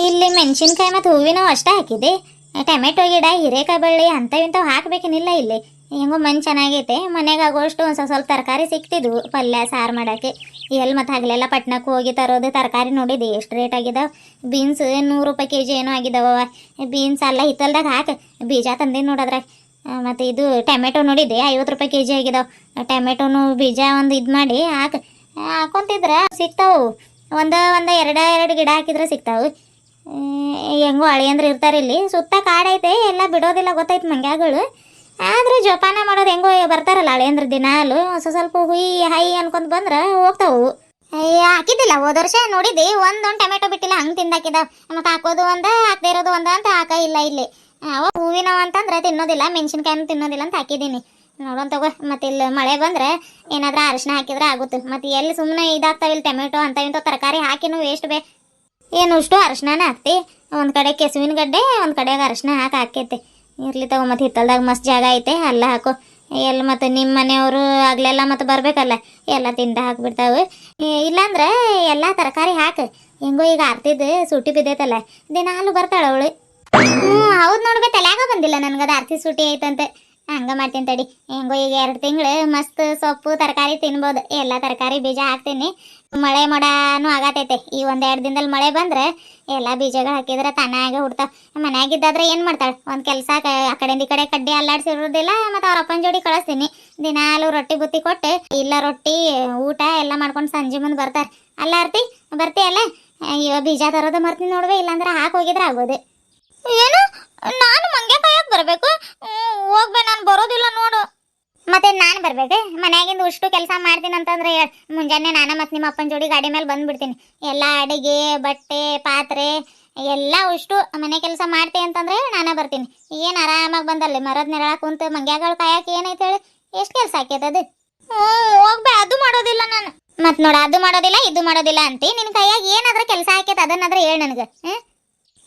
ಇಲ್ಲಿ ಮೆಣಸಿನ್ಕಾಯಿ ಮತ್ತು ಹೂವಿನ ಅಷ್ಟೇ ಹಾಕಿದೆ. ಟೊಮೆಟೊ ಗಿಡ, ಹೀರೆಕಾಯಿ ಬಳ್ಳಿ ಅಂಥವು ಇಂಥವು ಹಾಕ್ಬೇಕೇನಿಲ್ಲ ಇಲ್ಲಿ. ಹೆಂಗೋ ಮಣ್ಣು ಚೆನ್ನಾಗೈತೆ, ಮನೆಗೆ ಆಗೋಷ್ಟು ಒಂದು ಸ್ವಲ್ಪ ತರಕಾರಿ ಸಿಕ್ತಿದ್ವು ಪಲ್ಯ ಸಾರು ಮಾಡೋಕ್ಕೆ. ಎಲ್ಲಿ ಮತ್ತು ಹಗಲೆಲ್ಲ ಪಟ್ನಕ್ಕೆ ಹೋಗಿ ತರೋದು ತರಕಾರಿ ನೋಡಿದೆ ಎಷ್ಟು ರೇಟ್ ಆಗಿದಾವೆ. ಬೀನ್ಸ್ 100 ರೂಪಾಯಿ ಕೆ ಜಿ ಏನೋ ಆಗಿದಾವ. ಬೀನ್ಸ್ ಎಲ್ಲ ಹಿತ್ತಲ್ದಾಗ ಹಾಕಿ ಬೀಜ ತಂದಿದ್ದು ನೋಡೋದ್ರಾಗ. ಮತ್ತು ಇದು ಟೊಮೆಟೊ ನೋಡಿದೆ 50 ರೂಪಾಯಿ ಕೆ ಜಿ ಆಗಿದಾವೆ. ಟೊಮೆಟೊನು ಬೀಜ ಒಂದು ಇದು ಮಾಡಿ ಹಾಕೊಂತಿದ್ರೆ ಸಿಗ್ತಾವೆ. ಒಂದು ಎರಡು ಗಿಡ ಹಾಕಿದ್ರೆ ಸಿಗ್ತಾವೆ. ಹೆಂಗೋ ಅಳಿಯಂದ್ರೆ ಇರ್ತಾರೆ ಇಲ್ಲಿ. ಸುತ್ತ ಕಾಡೈತೆ, ಎಲ್ಲ ಬಿಡೋದಿಲ್ಲ ಗೊತ್ತೈತೆ ಮಂಗ್ಯಾಗಳು. ಆದ್ರೆ ಜೋಪಾನ ಮಾಡೋದು ಹೆಂಗೋ ಬರ್ತಾರಲ್ಲ ಅಳಿಯಂದ್ರೆ ದಿನಾಲು ಸ್ವಲ್ಪ ಹುಯಿ ಹೈ ಅನ್ಕೊಂಡ್ ಬಂದ್ರೆ ಹೋಗ್ತಾವು. ಹಾಕಿದ್ದಿಲ್ಲ ಹೋದ ವರ್ಷ ನೋಡಿದ್ದೆ, ಒಂದೊಂದು ಟೊಮೆಟೊ ಬಿಟ್ಟಿಲ್ಲ, ಹಂಗೆ ತಿಂದಾಕಿದಾವ. ಮತ್ತು ಹಾಕೋದು ಒಂದ ಹಾಕದೇ ಇರೋದು ಒಂದ ಅಂತ ಇಲ್ಲ ಇಲ್ಲಿ. ಅವ ಹೂವಿನವ ಅಂತಂದ್ರೆ ತಿನ್ನೋದಿಲ್ಲ, ಮೆಣಸಿನ್ಕಾಯಿನೂ ತಿನ್ನೋದಿಲ್ಲ ಅಂತ ಹಾಕಿದ್ದೀನಿ. ನೋಡೋಣ ತಗೋ. ಮತ್ತೆ ಇಲ್ಲಿ ಮಳೆ ಬಂದ್ರೆ ಏನಾದ್ರೂ ಅರಿಶಿನ ಹಾಕಿದ್ರೆ ಆಗುತ್ತೆ. ಮತ್ತೆ ಎಲ್ಲಿ ಸುಮ್ಮನೆ ಇದಾಗ್ತಾವ ಇಲ್ಲಿ ಟೊಮೆಟೊ ಅಂತ ಇಂಥ ತರಕಾರಿ ಹಾಕಿನೂ ವೇಸ್ಟ್ ಬೇ. ಏನು ಅಷ್ಟು ಅರಿಶಿನ ಹಾಕ್ತಿ, ಒಂದು ಕಡೆ ಕೆಸುವಿನ ಗಡ್ಡೆ, ಒಂದು ಕಡೆಗೆ ಅರಿಶಿನ ಹಾಕೈತೆ. ಇರ್ಲಿ ತಗೋ. ಮತ್ತು ಹಿತ್ತಲ್ದಾಗ ಮಸ್ತ್ ಜಾಗ ಐತೆ, ಅಲ್ಲ ಹಾಕೋ. ಎಲ್ಲಿ ಮತ್ತು ನಿಮ್ಮ ಮನೆಯವರು ಆಗ್ಲೆಲ್ಲ ಮತ್ತು ಬರಬೇಕಲ್ಲ, ಎಲ್ಲ ತಿಂದ ಹಾಕ್ಬಿಡ್ತಾವೆ. ಇಲ್ಲಾಂದ್ರೆ ಎಲ್ಲ ತರಕಾರಿ ಹಾಕು. ಹೆಂಗೋ ಈಗ ಆರ್ತಿದ್ದು ಸೂಟಿ ಬಿದ್ದೈತಲ್ಲ, ದಿನಾಲು ಬರ್ತಾಳೆ ಅವಳು. ಹೌದು ನೋಡ್ಬೇಕು, ತಲೆಯಾಗ ಬಂದಿಲ್ಲ ನನಗದು ಆರ್ತಿ ಸೂಟಿ ಐತಂತೆ. ಹಂಗೆ ಮಾಡ್ತೀನಿ ತಡಿ. ಹೆಂಗೋ ಈಗ 2 ತಿಂಗಳು ಮಸ್ತ್ ಸೊಪ್ಪು ತರಕಾರಿ ತಿನ್ಬೋದು. ಎಲ್ಲ ತರಕಾರಿ ಬೀಜ ಹಾಕ್ತೀನಿ. ಮಳೆ ಮಾಡಾನು ಆಗತೈತೆ. ಈ 1-2 ದಿನದಲ್ಲಿ ಮಳೆ ಬಂದ್ರೆ ಎಲ್ಲ ಬೀಜಗಳು ಹಾಕಿದ್ರೆ ತಾನಾಗೆ ಹುಡ್ತಾವ. ಮನ್ಯಾಗಿದ್ದಾದ್ರೆ ಏನು ಮಾಡ್ತಾಳೆ, ಒಂದು ಕೆಲಸ ಆ ಕಡೆಯಿಂದ ಈ ಕಡೆ ಕಡ್ಡಿ ಅಲ್ಲಾಡ್ಸಿರೋದಿಲ್ಲ. ಮತ್ತು ಅವ್ರ ಅಪ್ಪನ ಜೋಡಿ ಕಳಿಸ್ತೀನಿ. ದಿನಾಲು ರೊಟ್ಟಿ ಬುತ್ತಿ ಕೊಟ್ಟು ಇಲ್ಲ ರೊಟ್ಟಿ ಊಟ ಎಲ್ಲ ಮಾಡ್ಕೊಂಡು ಸಂಜೆ ಮುಂದೆ ಬರ್ತಾರೆ. ಅಲ್ಲ ಆರ್ತಿ ಬರ್ತೀಯಲ್ಲ? ಅಯ್ಯೋ ಬೀಜ ತರೋದು ಮರ್ತೀನಿ ನೋಡ್ವೆ, ಇಲ್ಲಾಂದ್ರೆ ಹಾಕಿ ಹೋಗಿದ್ರೆ ಆಗೋದು. ಏನು ನಾನು ಮಂಗೆ ಕಾಯಕ್ಕೆ ಬರಬೇಕು? ಹೋಗ್ಬೇ, ನಾನು ಬರೋದಿಲ್ಲ ನೋಡು. ಮತ್ತೆ ನಾನು ಬರ್ಬೇಕು? ಮನ್ಯಾಗಿಂದ ಉಷ್ಟು ಕೆಲಸ ಮಾಡ್ತೀನಿ ಅಂತಂದ್ರೆ ಮುಂಜಾನೆ ನಾನು ಮತ್ತು ನಿಮ್ಮ ಅಪ್ಪನ ಜೋಡಿ ಗಾಡಿ ಮೇಲೆ ಬಂದುಬಿಡ್ತೀನಿ. ಎಲ್ಲ ಅಡುಗೆ ಬಟ್ಟೆ ಪಾತ್ರೆ ಎಲ್ಲ ಉಷ್ಟು ಮನೆ ಕೆಲಸ ಮಾಡ್ತೆ ಅಂತಂದ್ರೆ ನಾನೇ ಬರ್ತೀನಿ. ಏನು ಆರಾಮಾಗಿ ಬಂದಲ್ಲಿ ಮರದ ನೆರಳ ಕುಂತು ಮಂಗ್ಯಾಗಳು ಕಾಯಕ್ಕೆ ಏನೈತೆ ಹೇಳಿ, ಎಷ್ಟು ಕೆಲಸ ಹಾಕ್ಯತದು. ಹೋಗ್ಬೇ, ಅದು ಮಾಡೋದಿಲ್ಲ ನಾನು. ಮತ್ತು ನೋಡ, ಅದು ಮಾಡೋದಿಲ್ಲ ಇದು ಮಾಡೋದಿಲ್ಲ ಅಂತಿ. ನಿನ್ನ ಕೈಯಾಗ ಏನಾದ್ರೂ ಕೆಲಸ ಹಾಕ್ಯತ ಅದನ್ನಾದ್ರೆ ಹೇಳಿ ನನಗೆ.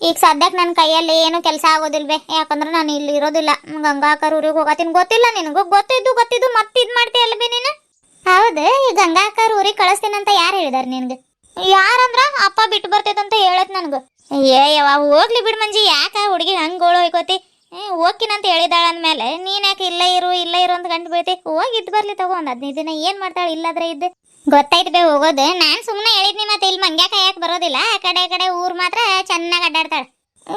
ಈಗ ಸದ್ಯಕ್ಕೆ ನನ್ನ ಕೈಯಲ್ಲಿ ಏನು ಕೆಲಸ ಆಗೋದಿಲ್ವೇ, ಯಾಕಂದ್ರೆ ನಾನು ಇಲ್ಲಿ ಇರೋದಿಲ್ಲ. ಗಂಗಾಕರ್ ಊರಿಗೆ ಹೋಗತ್ತೀನಿ. ಗೊತ್ತಿಲ್ಲ ನಿನಗೂ? ಗೊತ್ತಿದ್ದು ಮತ್ತೆ ಇದು ಮಾಡ್ತೀಯಲ್ಲ ಬೇ ನೀನು. ಹೌದು, ಈ ಗಂಗಾಕರ್ ಊರಿಗೆ ಕಳಿಸ್ತೀನಂತ ಯಾರು ಹೇಳಿದಾರೆ ನಿನಗೆ? ಯಾರಂದ್ರ ಅಪ್ಪ ಬಿಟ್ಟು ಬರ್ತೈತಂತ ಹೇಳತ್ ನನಗೆ. ಯಾವಾಗ ಹೋಗ್ಲಿ ಬಿಡು ಮಂಜಿ, ಯಾಕೆ ಹುಡುಗಿ ಹಂಗೆ ಗೋಳು ಹೋಯ್ಕೋತಿ? ಹೋಗ್ತೀನಂತ ಹೇಳಿದಾಳ ಅಂದಮೇಲೆ ನೀನು ಯಾಕೆ ಇಲ್ಲ ಇರು ಅಂತ ಗಂಟು ಬೀಳ್ತಿ? ಹೋಗಿ ಇದ್ದು ಬರ್ಲಿ ತಗೋ. ಒಂದು 15 ದಿನ ಏನು ಮಾಡ್ತಾಳೆ ಇಲ್ಲಾದ್ರೆ ಇದ್ದು. ಗೊತ್ತಾಯ್ತು ಬೇ ಹೋಗೋದು. ನಾನು ಸುಮ್ಮನೆ ಹೇಳಿದ್ನಿ. ಮತ್ತೆ ಇಲ್ಲಿ ಮಂಗ್ಯಾಕ ಯಾಕೆ ಬರೋದಿಲ್ಲ, ಆ ಕಡೆ ಊರು ಮಾತ್ರ ಚೆನ್ನಾಗಿ ಅಡ್ಡಾಡ್ತಾಳೆ.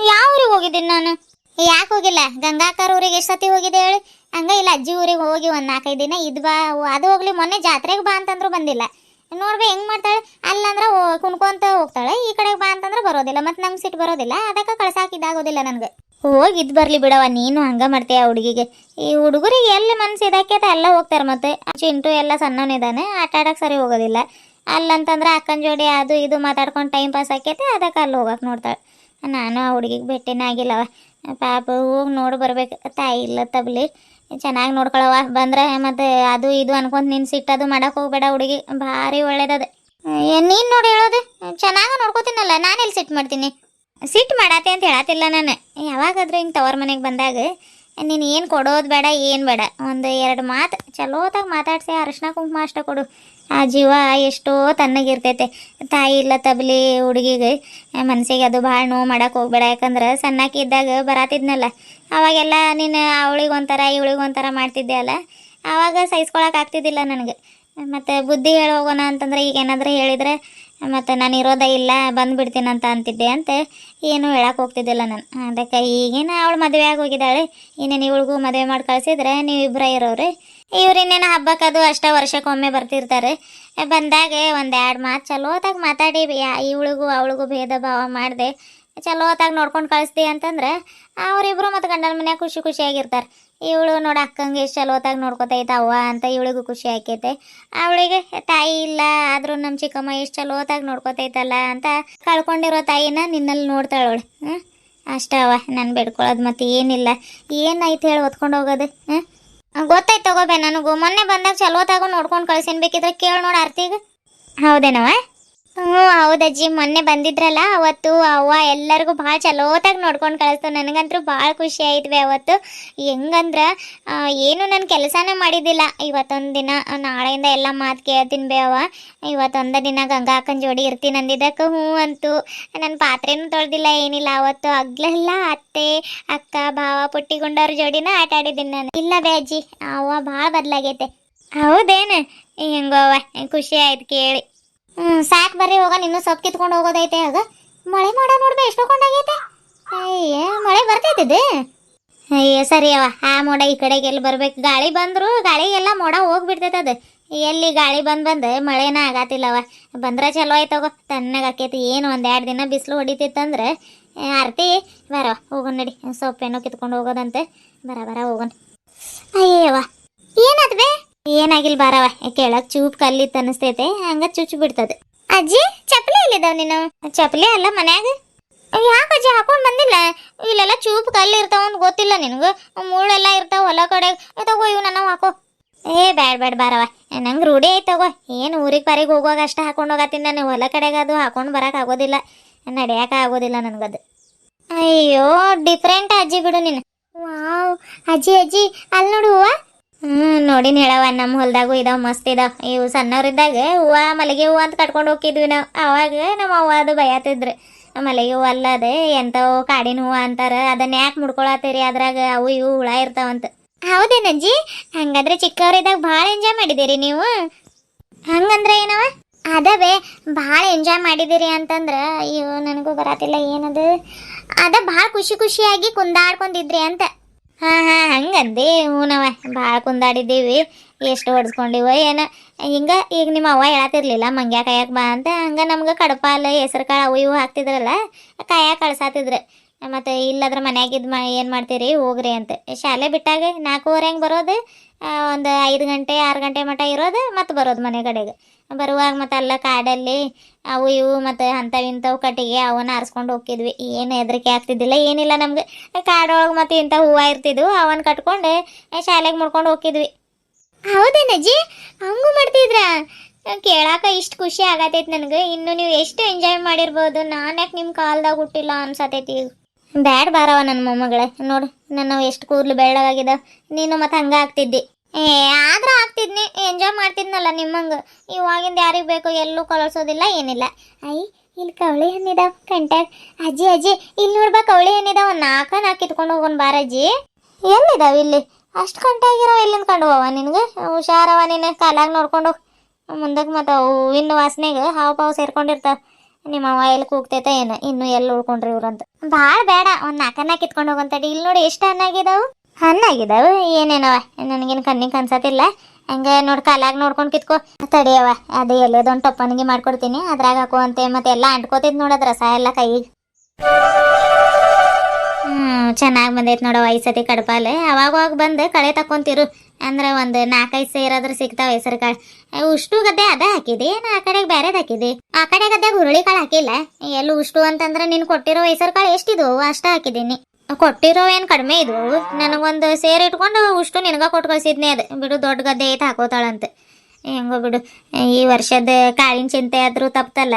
ಯಾವ ಊರಿಗೆ ಹೋಗಿದ್ದೀನಿ ನಾನು? ಯಾಕೆ ಹೋಗಿಲ್ಲ? ಗಂಗಾಕರ್ ಊರಿಗೆ ಎಷ್ಟು ಸತಿ ಹೋಗಿದೆ ಹೇಳಿ? ಹಂಗೆ ಇಲ್ಲ ಅಜ್ಜಿ ಊರಿಗೆ ಹೋಗಿ ಒಂದು 4-5 ದಿನ ಇದು ಬಾ. ಅದು ಹೋಗ್ಲಿ, ಮೊನ್ನೆ ಜಾತ್ರೆಗೆ ಬಾ ಅಂತಂದ್ರೂ ಬಂದಿಲ್ಲ. ನೋಡ್ಬೇ ಹೆಂಗೆ ಮಾಡ್ತಾಳೆ. ಅಲ್ಲಂದ್ರೆ ಕುಣ್ಕೊಂತ ಹೋಗ್ತಾಳೆ, ಈ ಕಡೆಗೆ ಬಾ ಅಂತಂದ್ರೆ ಬರೋದಿಲ್ಲ. ಮತ್ತು ನಂಗೆ ಸಿಟ್ಟು ಬರೋದಿಲ್ಲ, ಅದಕ್ಕೆ ಕಳ್ಸಾಕಿದ್ದಾಗೋದಿಲ್ಲ ನನಗೆ. ಹೋಗಿದ್ದು ಬರಲಿ ಬಿಡವ, ನೀನು ಹಂಗೆ ಮಾಡ್ತೀಯ ಹುಡುಗಿಗೆ. ಈ ಹುಡುಗರಿಗೆ ಎಲ್ಲಿ ಮನಸ್ಸು ಇದಾಕ್ಯತ ಎಲ್ಲ ಹೋಗ್ತಾರೆ. ಮತ್ತೆ ಚಿಂಟು ಎಲ್ಲ ಸಣ್ಣವನಿದ್ದಾನೆ, ಆಟ ಆಡೋಕೆ ಸರಿ ಹೋಗೋದಿಲ್ಲ. ಅಲ್ಲಂತಂದ್ರೆ ಅಕ್ಕನ ಜೋಡಿ ಅದು ಇದು ಮಾತಾಡ್ಕೊಂಡು ಟೈಮ್ ಪಾಸ್ ಆಕೈತೆ, ಅದಕ್ಕೆ ಅಲ್ಲಿ ಹೋಗಕ್ಕೆ ನೋಡ್ತಾಳೆ. ನಾನು ಆ ಹುಡುಗಿಗೆ ಭೇಟಿನೇ ಆಗಿಲ್ಲವ. ಪಾಪ ಹೋಗಿ ನೋಡಿ ಬರ್ಬೇಕು. ತಾಯಿ ಇಲ್ಲ ತಬ್ಲಿ ಚೆನ್ನಾಗಿ ನೋಡ್ಕೊಳವ. ಬಂದ್ರೆ ಮತ್ತು ಅದು ಇದು ಅನ್ಕೊಂತ ನೀನು ಸಿಟ್ಟದು ಮಾಡೋಕೆ ಹೋಗ್ಬೇಡ. ಹುಡುಗಿ ಭಾರಿ ಒಳ್ಳೇದದ. ನೀನು ನೋಡಿ ಹೇಳೋದು, ಚೆನ್ನಾಗಿ ನೋಡ್ಕೋತೀನಲ್ಲ, ನಾನು ಎಲ್ಲಿ ಸಿಟ್ಟು ಮಾಡ್ತೀನಿ? ಸಿಟ್ಟು ಮಾಡತ್ತೆ ಅಂತ ಹೇಳತ್ತಿಲ್ಲ ನಾನು. ಯಾವಾಗಾದ್ರೂ ಹಿಂಗೆ ತವ್ರ ಮನೆಗೆ ಬಂದಾಗ ನೀನು ಏನು ಕೊಡೋದು ಬೇಡ, ಏನು ಬೇಡ, 1-2 ಮಾತು ಚಲೋತಾಗ ಮಾತಾಡ್ಸಿ ಅರಿಶಿನ ಕುಂಕುಮ ಅಷ್ಟೇ ಕೊಡು. ಆ ಜೀವ ಎಷ್ಟೋ ತಣ್ಣಗಿರ್ತೈತೆ. ತಾಯಿ ಇಲ್ಲ ತಬ್ಲಿ ಹುಡುಗಿಗೆ ಮನಸ್ಸಿಗೆ ಅದು ಭಾಳ ನೋವು ಮಾಡೋಕೆ ಹೋಗ್ಬೇಡ. ಯಾಕಂದ್ರೆ ಸಣ್ಣಾಕಿ ಇದ್ದಾಗ ಬರಾತಿದ್ನಲ್ಲ, ಅವಾಗೆಲ್ಲ ನೀನು ಅವಳಿಗೊಂಥರ ಇವಳಿಗೊಂಥರ ಮಾಡ್ತಿದ್ದೆ ಅಲ್ಲ, ಆವಾಗ ಸಹಿಸ್ಕೊಳಕ್ಕೆ ಆಗ್ತಿದ್ದಿಲ್ಲ ನನಗೆ. ಮತ್ತು ಬುದ್ಧಿ ಹೇಳಿ ಹೋಗೋಣ ಅಂತಂದ್ರೆ ಈಗ ಏನಾದರೂ ಹೇಳಿದರೆ ಮತ್ತು ನಾನು ಇರೋದೇ ಇಲ್ಲ ಬಂದುಬಿಡ್ತೀನಂತ ಅಂತಿದ್ದೆ ಅಂತ ಏನೂ ಹೇಳಕ್ಕೆ ಹೋಗ್ತಿದ್ದಿಲ್ಲ ನಾನು. ಅದಕ್ಕೆ ಈಗೇನು ಅವಳು ಮದುವೆ ಆಗಿ ಹೋಗಿದ್ದಾಳೆ. ಇನ್ನೇನು ಇವಳಿಗೂ ಮದುವೆ ಮಾಡಿ ಕಳಿಸಿದ್ರೆ ನೀವಿಬ್ಬರೇ ಇರೋರು. ಇವ್ರು ಇನ್ನೇನು ಹಬ್ಬಕ್ಕದು ಅಷ್ಟೇ ವರ್ಷಕ್ಕೊಮ್ಮೆ ಬರ್ತಿರ್ತಾರೆ. ಬಂದಾಗ 1-2 ಮಾತು ಚಲೋತಾಗ ಮಾತಾಡಿ ಇವಳಿಗೂ ಅವಳಿಗೂ ಭೇದ ಭಾವ ಮಾಡಿದೆ ಚಲೋತಾಗ ನೋಡ್ಕೊಂಡು ಕಳಿಸ್ತಿ ಅಂತಂದ್ರೆ ಅವರಿಬ್ಬರು ಮತ್ತು ಗಂಡನ ಮನ್ಯಾಗ ಖುಷಿಯಾಗಿರ್ತಾರೆ. ಇವಳು ನೋಡು ಅಕ್ಕಂಗೆ ಎಷ್ಟು ಚಲೋತಾಗ ನೋಡ್ಕೊತೈತೆ ಅವ್ವ ಅಂತ ಇವಳಿಗೂ ಖುಷಿ ಆಕೈತೆ. ಅವಳಿಗೆ ತಾಯಿ ಇಲ್ಲ ಆದರೂ ನಮ್ಮ ಚಿಕ್ಕಮ್ಮ ಎಷ್ಟು ಚಲೋತಾಗ ನೋಡ್ಕೊತೈತಲ್ಲ ಅಂತ ಕಳ್ಕೊಂಡಿರೋ ತಾಯಿನ ನಿನ್ನಲ್ಲಿ ನೋಡ್ತಾಳವಳು. ಅಷ್ಟೇ ಅವ ನಾನು ಬೇಡ್ಕೊಳ್ಳೋದು. ಮತ್ತು ಏನಿಲ್ಲ. ಏನಾಯ್ತು ಹೇಳಿ ಹೊತ್ಕೊಂಡು ಹೋಗೋದು? ಗೊತ್ತಾಯ್ತು ತಗೋಬೇ ನನಗೂ. ಮೊನ್ನೆ ಬಂದಾಗ ಚಲೋತಾಗೂ ನೋಡ್ಕೊಂಡು ಕಳ್ಸಿನ್. ಬೇಕಿದ್ರೆ ಕೇಳಿ ನೋಡಿ ಆರ್ತಿಗೆ. ಹೌದೇನವ? ಹ್ಞೂ ಹೌದಜ್ಜಿ, ಮೊನ್ನೆ ಬಂದಿದ್ರಲ್ಲ ಅವತ್ತು ಅವ್ವ ಎಲ್ಲರಿಗೂ ಭಾಳ ಚಲೋತಾಗಿ ನೋಡ್ಕೊಂಡು ಕಳಿಸ್ತು. ನನಗಂತೂ ಭಾಳ ಖುಷಿ ಆಯ್ತು ಅವತ್ತು. ಹೆಂಗಂದ್ರೆ ಏನು ನಾನು ಕೆಲಸನೇ ಮಾಡಿದ್ದಿಲ್ಲ ಇವತ್ತೊಂದು ದಿನ. ನಾಳೆಯಿಂದ ಎಲ್ಲ ಮಾತು ಕೇಳ್ತೀನಿ ಬೇ ಅವ್ವ. ಇವತ್ತೊಂದು ದಿನ ಗಂಗಾ ಅಕ್ಕನ ಜೋಡಿ ಇರ್ತೀನಿ ಅಂದಿದ್ದಕ್ಕೆ ಹ್ಞೂ ಅಂತೂ. ನನ್ನ ಪಾತ್ರೆನೂ ತೊಳೆದಿಲ್ಲ ಏನಿಲ್ಲ. ಅವತ್ತು ಹಗ್ಲೆಲ್ಲ ಅತ್ತೆ ಅಕ್ಕ ಭಾವ ಪುಟ್ಟಿಗುಂಡವ್ರ ಜೋಡಿನ ಆಟ ಆಡಿದ್ದೀನಿ ನಾನು. ಇಲ್ಲ ಬೇ ಅಜ್ಜಿ, ಅವ್ವ ಭಾಳ ಬದಲಾಗೈತೆ. ಹೌದೇನು? ಹೆಂಗವ್ವ ಖುಷಿ ಆಯ್ತು ಕೇಳಿ. ಸಾಕು ಬರ್ರಿ ಹೋಗ, ನಿನ್ನೂ ಸೊಪ್ಪು ಕಿತ್ಕೊಂಡು ಹೋಗೋದೈತೆ. ಆಗ ಮಳೆ ಮಾಡ ನೋಡ್ಬೇ ಎಷ್ಟು ಕೊಂಡಾಗೈತೆ. ಅಯ್ಯ ಮಳೆ ಬರ್ತೈತಿದೆ. ಅಯ್ಯ ಸರಿ ಅವ, ಆ ಮೋಡ ಈ ಕಡೆಗೆ ಎಲ್ಲಿ ಬರ್ಬೇಕು. ಗಾಳಿ ಬಂದ್ರು ಗಾಳಿಗೆಲ್ಲ ಮೋಡ ಹೋಗ್ಬಿಡ್ತೈತೆ. ಅದು ಎಲ್ಲಿ ಗಾಳಿ ಬಂದು ಮಳೆನ ಆಗತ್ತಿಲ್ಲವ. ಬಂದ್ರೆ ಚಲೋ ಆಯ್ತಗೋ, ತಣ್ಣಗೆ ಆಕೈತಿ. ಏನು ಒಂದೆರಡು ದಿನ ಬಿಸಿಲು ಹೊಡಿತಿತ್ತಂದ್ರೆ ಆರ್ತಿ ಬರವ ಹೋಗೋಣ ನಡಿ. ಸೊಪ್ಪೇನೋ ಕಿತ್ಕೊಂಡು ಹೋಗೋದಂತೆ. ಬರ ಹೋಗೋಣ. ಅಯ್ಯವ್ವ ಏನಾದ್ವೆ? ಏನಾಗಿಲ್ಲ ಬಾರವ. ಕೆಳಗೆ ಚೂಪ್ ಕಲ್ಲಿತ್ತು ಅನಿಸ್ತೈತೆ, ಹಂಗ ಚುಚ್ಚು ಬಿಡ್ತದೆ. ಅಜ್ಜಿ ಚಪ್ಪಲಿ ಎಲ್ಲಿದ್ದಾವ ನೀನು? ಚಪ್ಪಲಿ ಅಲ್ಲ ಮನ್ಯಾಗ. ಯಾಕೆ ಅಜ್ಜಿ ಹಾಕೊಂಡು ಬಂದಿಲ್ಲ? ಇಲ್ಲೆಲ್ಲ ಚೂಪ್ ಕಲ್ಲು ಇರ್ತಾವ ಅಂತ ಗೊತ್ತಿಲ್ಲ ನಿನಗೆ? ಮುಳ್ಳೆಲ್ಲ ಇರ್ತಾವ ಹೊಲ ಕಡೆ. ತಗೋ ಇವು ನನ್ನ ಹಾಕೋ. ಬ್ಯಾಡ ಬಾರವ, ನಂಗೆ ರೂಢಿ ಆಯ್ತಗೋ. ಏನು ಊರಿಗೆ ಪಾರಿಗೆ ಹೋಗುವಾಗ ಅಷ್ಟೇ ಹಾಕೊಂಡು ಹೋಗತ್ತೀನಿ ನಾನು. ಹೊಲ ಕಡೆಗೆ ಅದು ಹಾಕೊಂಡು ಬರಕ್ಕೆ ಆಗೋದಿಲ್ಲ, ನಡೆಯಕ್ಕೆ ಆಗೋದಿಲ್ಲ ನನಗದು. ಅಯ್ಯೋ ಡಿಫ್ರೆಂಟ್ ಅಜ್ಜಿ ಬಿಡು ನೀನು. ವಾವ್ ಅಜ್ಜಿ ಅಲ್ಲಿ ನೋಡು ಹೂವ. ನೋಡಿನ ಹೇಳವ, ನಮ್ಮ ಹೊಲ್ದಾಗೂ ಇದಾವ, ಮಸ್ತ್ ಇದಾವ. ಇವು ಸಣ್ಣವ್ರಿದ್ದಾಗ ಹೂವು ಮಲ್ಲಿಗೆ ಹೂವು ಅಂತ ಕಟ್ಕೊಂಡು ಹೋಗಿದ್ವಿ ನಾವು. ಅವಾಗ ನಮ್ಮ ಅವ್ವ ಅದು ಬಯತಿದ್ರು, ಮಲ್ಲಿಗೆ ಹೂವು ಅಲ್ಲದೆ ಎಂಥವು ಕಾಡಿನ ಹೂವು ಅಂತಾರ, ಅದನ್ನ ಯಾಕೆ ಮುಡ್ಕೊಳತ್ತೀರಿ, ಅದ್ರಾಗ ಅವು ಇವು ಹುಳ ಇರ್ತಾವಂತ. ಹೌದೇನಜ್ಜಿ? ಹಂಗಾದ್ರೆ ಚಿಕ್ಕವರಿದ್ದಾಗ ಭಾಳ ಎಂಜಾಯ್ ಮಾಡಿದ್ದೀರಿ ನೀವು. ಹಂಗಂದ್ರೆ ಏನವ? ಅದವೇ ಭಾಳ ಎಂಜಾಯ್ ಮಾಡಿದ್ದೀರಿ ಅಂತಂದ್ರೆ, ಅಯ್ಯೋ ನನಗೂ ಬರತ್ತಿಲ್ಲ ಏನದು. ಅದ ಭಾಳ ಖುಷಿಯಾಗಿ ಕುಂದಾಡ್ಕೊಂಡಿದ್ರಿ ಅಂತ. ಹಾಂ ಹಂಗಂದಿ. ಹೂನವ ಭಾಳ ಕುಂದಾಡಿದ್ದೀವಿ, ಎಷ್ಟು ಹೊಡ್ಸ್ಕೊಂಡಿವ ಏನೋ. ಹಿಂಗೆ ಈಗ ನಿಮ್ಮ ಅವ್ವ ಹೇಳತ್ತಿರ್ಲಿಲ್ಲ ಮಂಗ್ಯ ಕಾಯಕ್ಕೆ ಬಾ ಅಂತ. ಹಂಗೆ ನಮ್ಗೆ ಕಡಪಾಲು ಹೆಸ್ರು ಕಾಳು ಅವು ಇವು ಹಾಕ್ತಿದ್ರಲ್ಲ, ಕಾಯಕ್ಕೆ ಕಳ್ಸಾತಿದ್ರು. ಮತ್ತು ಇಲ್ಲದ್ರ ಮನ್ಯಾಗಿದ್ದು ಏನು ಮಾಡ್ತೀರಿ ಹೋಗ್ರಿ ಅಂತ. ಶಾಲೆ ಬಿಟ್ಟಾಗ 4:15 ಹಂಗೆ ಬರೋದು, ಒಂದು 5 ಗಂಟೆ 6 ಗಂಟೆ ಮಟ್ಟ ಇರೋದು, ಮತ್ತು ಬರೋದು ಮನೆ ಕಡೆಗೆ. ಬರುವಾಗ ಮತ್ತು ಅಲ್ಲ ಕಾಡಲ್ಲಿ ಅವು ಇವು ಮತ್ತು ಅಂಥವು ಕಟ್ಟಿಗೆ ಅವನ್ನ ಆರಿಸ್ಕೊಂಡು ಹೋಗ್ತಿದ್ವಿ. ಏನು ಹೆದರಿಕೆ ಆಗ್ತಿದ್ದಿಲ್ಲ ಏನಿಲ್ಲ ನಮ್ಗೆ. ಕಾಡೊಳಗೆ ಮತ್ತು ಇಂಥ ಹೂವು ಇರ್ತಿದ್ವು, ಅವನ್ನ ಕಟ್ಕೊಂಡು ಶಾಲೆಗೆ ಮುಡ್ಕೊಂಡು ಹೋಗ್ತಿದ್ವಿ. ಹೌದೇನಜ್ಜಿ? ಹಂಗೂ ಮಾಡ್ತಿದ್ರಾ? ಕೇಳಾಕ ಇಷ್ಟು ಖುಷಿ ಆಗತೈತಿ ನನಗೆ. ಇನ್ನು ನೀವು ಎಷ್ಟು ಎಂಜಾಯ್ ಮಾಡಿರ್ಬೋದು. ನಾನು ಯಾಕೆ ನಿಮ್ಮ ಕಾಲ್ದಾಗ ಹುಟ್ಟಿಲ್ಲ ಅನ್ಸತೈತಿ ಈಗ. ಬ್ಯಾಡ್ ಬಾರವ ನನ್ನ ಮೊಮ್ಮಗಳೇ, ನೋಡು ನನ್ನ ಎಷ್ಟು ಕೂದಲು ಬೆಳ್ಳಗಾಗಿದ್ದಾವ. ನೀನು ಮತ್ತು ಹಂಗೆ ಆಗ್ತಿದ್ದಿ. ಆದ್ರೆ ಆಗ್ತಿದ್ನಿ, ಎಂಜಾಯ್ ಮಾಡ್ತಿದ್ನಲ್ಲ ನಿಮ್ಮಂಗೆ. ಇವಾಗಿಂದ ಯಾರಿಗೆ ಬೇಕು, ಎಲ್ಲೂ ಕಳಿಸೋದಿಲ್ಲ ಏನಿಲ್ಲ. ಇಲ್ಲಿ ಕವಳಿ ಹಣ್ಣಿದಾವ ಕಂಟ್ಯಾಗ. ಅಜ್ಜಿ ಇಲ್ಲಿ ನೋಡ್ಬಾ, ಕವಳಿ ಹಣ್ಣಿದಾವ. 4 ಕಿತ್ಕೊಂಡು ಹೋಗೋಣ ಬಾರಜ್ಜಿ. ಎಲ್ಲಿದಾವ ಇಲ್ಲಿ? ಅಷ್ಟು ಕಂಟಾಗಿರೋ ಎಲ್ಲಿಂದ ಕಂಡು ಹೋವ ನಿನಗೆ? ಹುಷಾರವ ನೀನು, ಕಾಲಾಗ ನೋಡ್ಕೊಂಡು ಮುಂದಕ್ಕೆ. ಮತ್ತು ಹೂವಿನ ವಾಸನೆಗೆ ಹಾವು ಪಾವು ಸೇರ್ಕೊಂಡಿರ್ತಾವ. ನಿಮ್ಮ ಅವ್ವ ಎಲ್ಲಿ ಕೂಗ್ತೈತೆ ಏನು, ಇನ್ನು ಎಲ್ಲಿ ಉಳ್ಕೊಂಡ್ರಿ ಇವ್ರಂತ. ಭಾಳ ಬೇಡ, ಒಂದು 4 ಕಿತ್ಕೊಂಡು ಹೋಗಂತಡಿ. ಇಲ್ಲಿ ನೋಡಿ ಎಷ್ಟು ಹಣ್ಣಾಗಿದಾವೆ ಏನೇನವ. ನನಗೇನು ಕಣ್ಣಿಗೆ ಕನ್ಸತ್ತಿಲ್ಲ. ಹಂಗೆ ನೋಡಿ ಕಾಲಾಗ ನೋಡ್ಕೊಂಡು ಕಿತ್ಕೋ. ತಡಿಯವ, ಅದು ಎಲ್ಲೇದೊಂದು ಟೊಪ್ಪನಿಗೆ ಮಾಡ್ಕೊಡ್ತೀನಿ, ಅದ್ರಾಗ ಹಾಕುವಂತೆ. ಮತ್ತೆ ಎಲ್ಲ ಅಂಟ್ಕೋತಿದ್ ನೋಡೋದು ರಸ ಎಲ್ಲ ಕೈಗೆ. ಚೆನ್ನಾಗಿ ಬಂದೈತೆ ನೋಡವ ಈ ಸತಿ ಕಡಪಾಲೆ. ಅವಾಗವಾಗ ಬಂದು ಕಳೆ ತಕ್ಕೊಂತಿರು, ಅಂದ್ರೆ ಒಂದು 4-5 ಸೇರಾದ್ರೆ ಸಿಗ್ತಾವ ಹೆಸರು ಕಾಳು. ಉಷ್ಟು ಗದ್ದೆ ಅದ ಹಾಕಿದಿ ಏನು? ಆ ಕಡೆಗೆ ಬೇರೆದು ಹಾಕಿದಿ? ಆ ಕಡೆ ಗದ್ದೆಗೆ ಹುರುಳಿ ಕಾಳು ಹಾಕಿಲ್ಲ. ಎಲ್ಲಿ ಉಷ್ಟು ಅಂತಂದ್ರೆ ನೀನು ಕೊಟ್ಟಿರೋ ಹೆಸರು ಕಾಳು ಎಷ್ಟಿದ್ವು ಅಷ್ಟ ಹಾಕಿದ್ದೀನಿ. ಕೊಟ್ಟಿರೋ ಏನು ಕಡಿಮೆ ಇದ್ವು. ನನಗೊಂದು ಸೇರು ಇಟ್ಕೊಂಡು ಉಷ್ಟು ನಿನಗ ಕೊಟ್ಟು ಕಳ್ಸಿದ್ನಿ. ಅದು ಬಿಡು, ದೊಡ್ಡ ಗದ್ದೆ ಐತೆ ಹಾಕೋತಾಳಂತೆ. ಹೆಂಗೋ ಬಿಡು, ಈ ವರ್ಷದ ಕಾಳಿನ ಚಿಂತೆ ಆದರೂ ತಪ್ಪಲ್ಲ.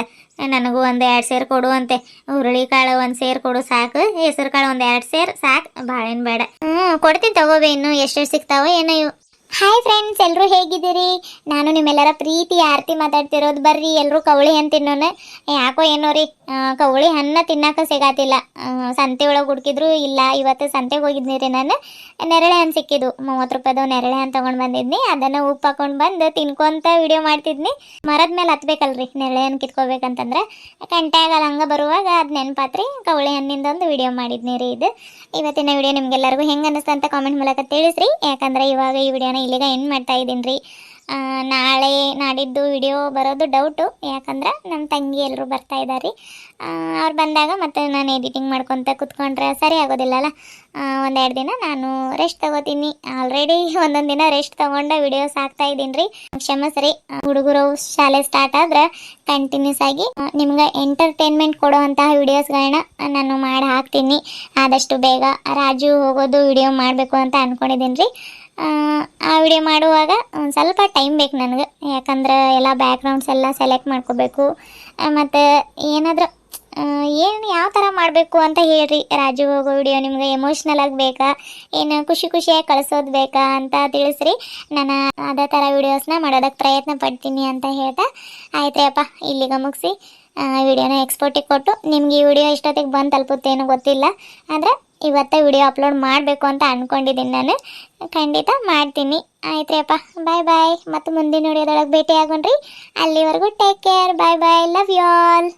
ನನಗೂ ಒಂದು 2 ಸೇರು ಕೊಡುವಂತೆ. ಹುರುಳಿ ಕಾಳು 1 ಸೇರು ಕೊಡು ಸಾಕು, ಹೆಸರು ಕಾಳು 1-2 ಸೇರು ಸಾಕು, ಭಾಳೇನು ಬೇಡ. ಕೊಡ್ತೀನಿ ತಗೋಬೇ. ಇನ್ನು ಎಷ್ಟು ಸಿಗ್ತಾವೋ ಏನೋ ಇವು. ಹಾಯ್ ಫ್ರೆಂಡ್ಸ್, ಎಲ್ಲರೂ ಹೇಗಿದ್ದೀರಿ? ನಾನು ನಿಮ್ಮೆಲ್ಲರ ಪ್ರೀತಿ ಆರತಿ ಮಾತಾಡ್ತಿರೋದು. ಬರ್ರಿ ಎಲ್ಲರೂ ಕವಳಿ ಹಣ್ಣು ತಿನ್ನೋಣ. ಯಾಕೋ ಏನೋ ರೀ, ಕವಳಿ ಹಣ್ಣು ತಿನ್ನಕ್ಕೆ ಸಿಗಾತಿಲ್ಲ. ಸಂತೆ ಒಳಗೆ ಹುಡುಕಿದ್ರು ಇಲ್ಲ. ಇವತ್ತು ಸಂತೆಗೆ ಹೋಗಿದ್ನಿ ರೀ ನಾನು. ನೆರಳೆ ಹಣ್ಣು ಸಿಕ್ಕಿದ್ದು, 30 ರೂಪಾಯಿದು ನೆರಳೆ ಹಣ್ಣು ತೊಗೊಂಡು ಬಂದಿದ್ನಿ. ಅದನ್ನು ಉಪ್ಪು ಹಾಕೊಂಡು ಬಂದು ತಿನ್ಕೊಂತ ವಿಡಿಯೋ ಮಾಡ್ತಿದ್ನಿ. ಮರದ ಮೇಲೆ ಹತ್ಬೇಕಲ್ರಿ ನೆರಳೆ ಹಣ್ಣು ಕಿತ್ಕೋಬೇಕಂತಂದ್ರೆ. ಕಂಟ್ಯಾಗಲ್ಲ ಹಂಗೆ ಬರುವಾಗ ಅದು ನೆನಪಾತ್ರಿ, ಕವಳಿ ಹಣ್ಣಿಂದ ಒಂದು ವಿಡಿಯೋ ಮಾಡಿದ್ನಿ ರೀ. ಇದು ಇವತ್ತಿನ ವಿಡಿಯೋ ನಿಮ್ಗೆಲ್ಲರಿಗೂ ಹೆಂಗೆ ಅನ್ನಿಸ್ತು ಅಂತ ಕಾಮೆಂಟ್ ಮೂಲಕ ತಿಳಿಸ್ರಿ. ಯಾಕಂದರೆ ಇವಾಗ ಈ ವಿಡಿಯೋನ ಇಲ್ಲಿಗೆ ಎಂಡ್ ಮಾಡ್ತಾ ಇದ್ದೀನಿ ರೀ. ನಾಳೆ ನಾಡಿದ್ದು ವಿಡಿಯೋ ಬರೋದು ಡೌಟು. ಯಾಕಂದ್ರೆ ನಮ್ಮ ತಂಗಿ ಎಲ್ಲರೂ ಬರ್ತಾ ಇದ್ದಾರೆ. ಅವ್ರು ಬಂದಾಗ ಮತ್ತೆ ನಾನು ಎಡಿಟಿಂಗ್ ಮಾಡ್ಕೊತ ಕೂತ್ಕೊಂಡ್ರೆ ಸರಿ ಆಗೋದಿಲ್ಲಲ್ಲ. 1-2 ದಿನ ನಾನು ರೆಸ್ಟ್ ತೊಗೋತೀನಿ. ಆಲ್ರೆಡಿ ಒಂದೊಂದು ದಿನ ರೆಸ್ಟ್ ತೊಗೊಂಡು ವಿಡಿಯೋಸ್ ಹಾಕ್ತಾ ಇದ್ದೀನಿ ರೀ. ಕ್ಷಮಿಸ್ರಿ. ಹುಡುಗರು ಶಾಲೆ ಸ್ಟಾರ್ಟ್ ಆದ್ರೆ ಕಂಟಿನ್ಯೂಸ್ ಆಗಿ ನಿಮ್ಗೆ ಎಂಟರ್ಟೈನ್ಮೆಂಟ್ ಕೊಡುವಂತಹ ವಿಡಿಯೋಸ್ಗಳನ್ನ ನಾನು ಮಾಡಿ ಹಾಕ್ತೀನಿ ಆದಷ್ಟು ಬೇಗ. ರಾಜು ಹೋಗೋದು ವಿಡಿಯೋ ಮಾಡಬೇಕು ಅಂತ ಅಂದ್ಕೊಂಡಿದ್ದೀನಿ ರೀ. ಆ ವಿಡಿಯೋ ಮಾಡುವಾಗ ಒಂದು ಸ್ವಲ್ಪ ಟೈಮ್ ಬೇಕು ನನಗೆ, ಯಾಕಂದ್ರೆ ಎಲ್ಲ ಬ್ಯಾಕ್ಗ್ರೌಂಡ್ಸ್ ಎಲ್ಲ ಸೆಲೆಕ್ಟ್ ಮಾಡ್ಕೋಬೇಕು. ಮತ್ತು ಏನಾದರೂ ಏನು ಯಾವ ಥರ ಮಾಡಬೇಕು ಅಂತ ಹೇಳ್ರಿ. ರಾಜು ಹೋಗೋ ವಿಡಿಯೋ ನಿಮ್ಗೆ ಎಮೋಷ್ನಲ್ ಆಗಿ ಬೇಕಾ, ಏನು ಖುಷಿ ಖುಷಿಯಾಗಿ ಕಳಿಸೋದು ಬೇಕಾ ಅಂತ ತಿಳಿಸ್ರಿ. ನಾನು ಅದೇ ಥರ ವಿಡಿಯೋಸ್ನ ಮಾಡೋದಕ್ಕೆ ಪ್ರಯತ್ನ ಪಡ್ತೀನಿ ಅಂತ ಹೇಳ್ತಾ ಆಯ್ತು ಅಪ್ಪ, ಇಲ್ಲಿಗೆ ಮುಗಿಸಿ ವಿಡಿಯೋನ ಎಕ್ಸ್ಪೋರ್ಟಿಗೆ ಕೊಟ್ಟು ನಿಮ್ಗೆ ಈ ವಿಡಿಯೋ ಇಷ್ಟೊತ್ತಿಗೆ ಬಂದು ತಲುಪುತ್ತೇನೋ ಗೊತ್ತಿಲ್ಲ, ಆದರೆ ಇವತ್ತೇ ವಿಡಿಯೋ ಅಪ್ಲೋಡ್ ಮಾಡಬೇಕು ಅಂತ ಅಂದ್ಕೊಂಡಿದ್ದೀನಿ. ನಾನು ಖಂಡಿತ ಮಾಡ್ತೀನಿ. ಆಯ್ತು ಅಪ್ಪ, ಬಾಯ್ ಬಾಯ್. ಮತ್ತು ಮುಂದಿನ ವಿಡಿಯೋದೊಳಗೆ ಭೇಟಿ ಆಗೋಣ್ರಿ. ಅಲ್ಲಿವರೆಗೂ take care, bye bye, love you all.